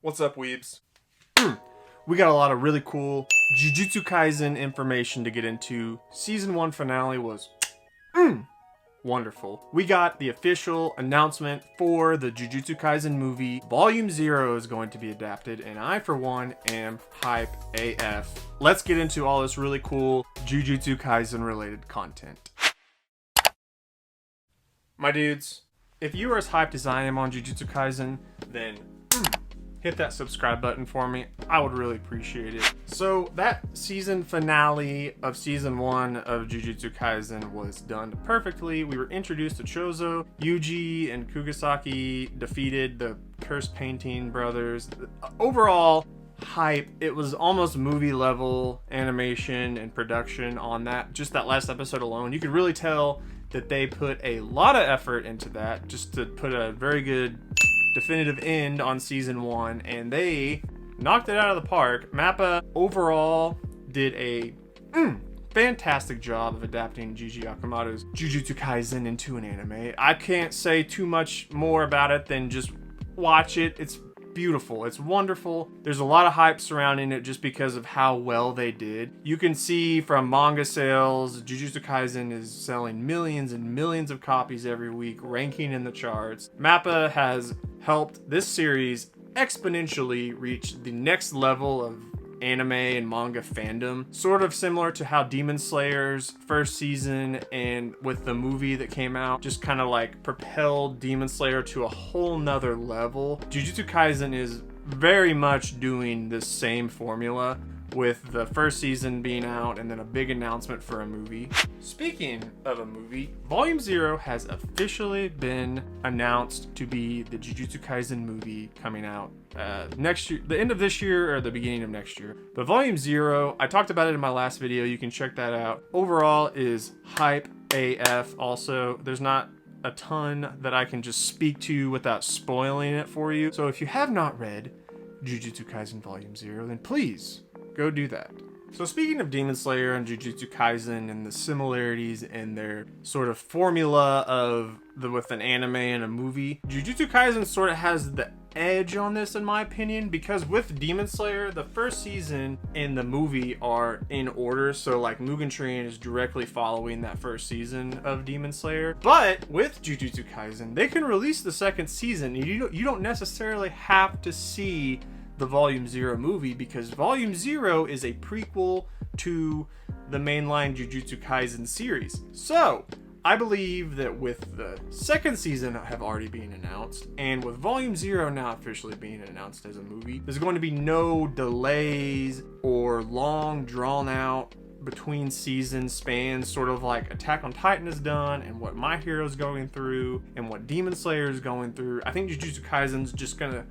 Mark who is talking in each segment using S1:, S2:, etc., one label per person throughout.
S1: What's up, weebs? We got a lot of really cool Jujutsu Kaisen information to get into. Season 1 finale was wonderful. We got the official announcement for the Jujutsu Kaisen movie. Volume 0 is going to be adapted, and I, for one, am hype AF. Let's get into all this really cool Jujutsu Kaisen related content. My dudes, if you are as hyped as I am on Jujutsu Kaisen, then hit that subscribe button for me. I would really appreciate it. So that season finale of season 1 of Jujutsu Kaisen was done perfectly. We were introduced to Chozo, Yuji, and Kugisaki defeated the Cursed Painting brothers. Overall, hype. It was almost movie level animation and production on that. Just that last episode alone. You could really tell that they put a lot of effort into that just to put a very good definitive end on season 1, and they knocked it out of the park. Mappa overall did a fantastic job of adapting Gigi Akamoto's Jujutsu Kaisen into an anime. I can't say too much more about it than just watch it. It's beautiful. It's wonderful. There's a lot of hype surrounding it just because of how well they did. You can see from manga sales, Jujutsu Kaisen is selling millions and millions of copies every week, ranking in the charts. Mappa has helped this series exponentially reach the next level of anime and manga fandom, sort of similar to how Demon Slayer's first season and with the movie that came out just kind of like propelled Demon Slayer to a whole nother level. Jujutsu Kaisen is very much doing this same formula, with the first season being out and then a big announcement for a movie. Speaking of a movie, Volume 0 has officially been announced to be the Jujutsu Kaisen movie coming out next year, the end of this year or the beginning of next year. But Volume 0, I talked about it in my last video, you can check that out. Overall is hype AF. Also, there's not a ton that I can just speak to without spoiling it for you. So if you have not read Jujutsu Kaisen Volume 0, then please go do that. So speaking of Demon Slayer and Jujutsu Kaisen and the similarities in their sort of formula of with an anime and a movie, Jujutsu Kaisen sort of has the edge on this in my opinion, because with Demon Slayer, the first season and the movie are in order. So like Mugen Train is directly following that first season of Demon Slayer. But with Jujutsu Kaisen, they can release the second season. You don't necessarily have to see the Volume 0 movie, because Volume 0 is a prequel to the mainline Jujutsu Kaisen series. So I believe that with the second season have already been announced, and with Volume 0 now officially being announced as a movie, there's going to be no delays or long drawn out between season spans, sort of like Attack on Titan has done and what My Hero's going through and what Demon Slayer is going through. I think Jujutsu Kaisen's just gonna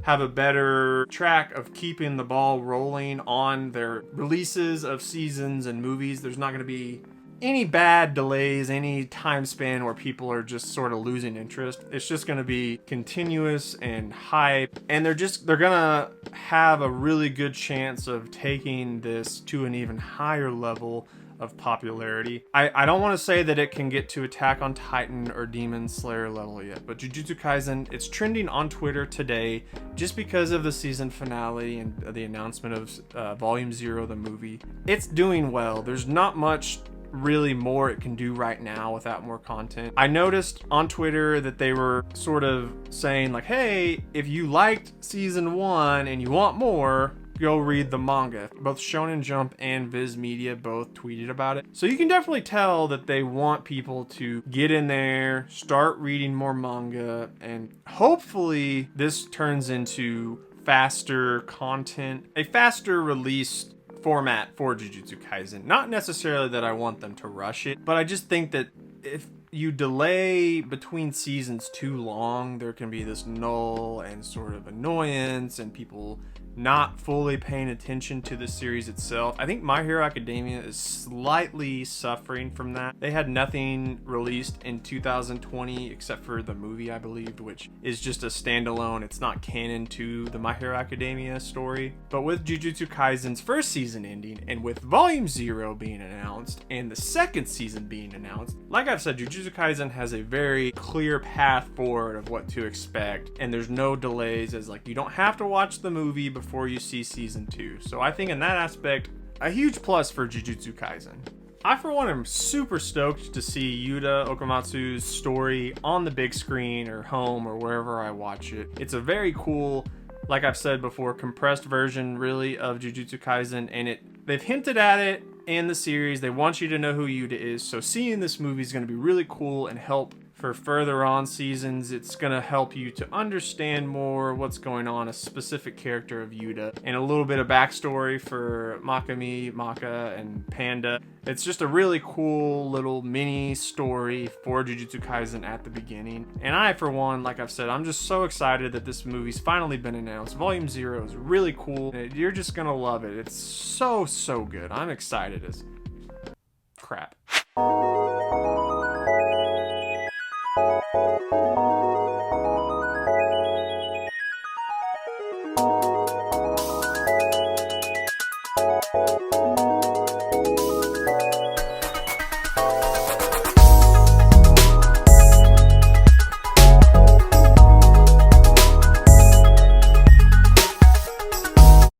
S1: have a better track of keeping the ball rolling on their releases of seasons and movies. There's not going to be any bad delays, any time span where people are just sort of losing interest. It's just going to be continuous and hype, and they're going to have a really good chance of taking this to an even higher level of popularity. I don't want to say that it can get to Attack on Titan or Demon Slayer level yet, but Jujutsu Kaisen, it's trending on Twitter today just because of the season finale and the announcement of Volume 0, the movie. It's doing well. There's not much really more it can do right now without more content. I noticed on Twitter that they were sort of saying like, hey, if you liked season 1 and you want more, go read the manga. Both Shonen Jump and Viz Media both tweeted about it. So you can definitely tell that they want people to get in there, start reading more manga, and hopefully this turns into faster content, a faster release format for Jujutsu Kaisen. Not necessarily that I want them to rush it, but I just think that if you delay between seasons too long, there can be this null and sort of annoyance and people not fully paying attention to the series itself. I think My Hero Academia is slightly suffering from that. They had nothing released in 2020 except for the movie, I believe, which is just a standalone. It's not canon to the My Hero Academia story. But with Jujutsu Kaisen's first season ending, and with Volume 0 being announced, and the second season being announced, like I've said, Jujutsu Jujutsu Kaisen has a very clear path forward of what to expect, and there's no delays, as like you don't have to watch the movie before you see season 2. So I think in that aspect, a huge plus for Jujutsu Kaisen. I, for one, am super stoked to see Yuta Okamatsu's story on the big screen or home or wherever I watch it. It's a very cool, like I've said before, compressed version really of Jujutsu Kaisen, and they've hinted at it in the series. They want you to know who Yuta is, so seeing this movie is going to be really cool and help for further on seasons. It's going to help you to understand more what's going on, a specific character of Yuta, and a little bit of backstory for Makami, Maka, and Panda. It's just a really cool little mini story for Jujutsu Kaisen at the beginning. And I, for one, like I've said, I'm just so excited that this movie's finally been announced. Volume 0 is really cool. You're just going to love it. It's so, so good. I'm excited as crap.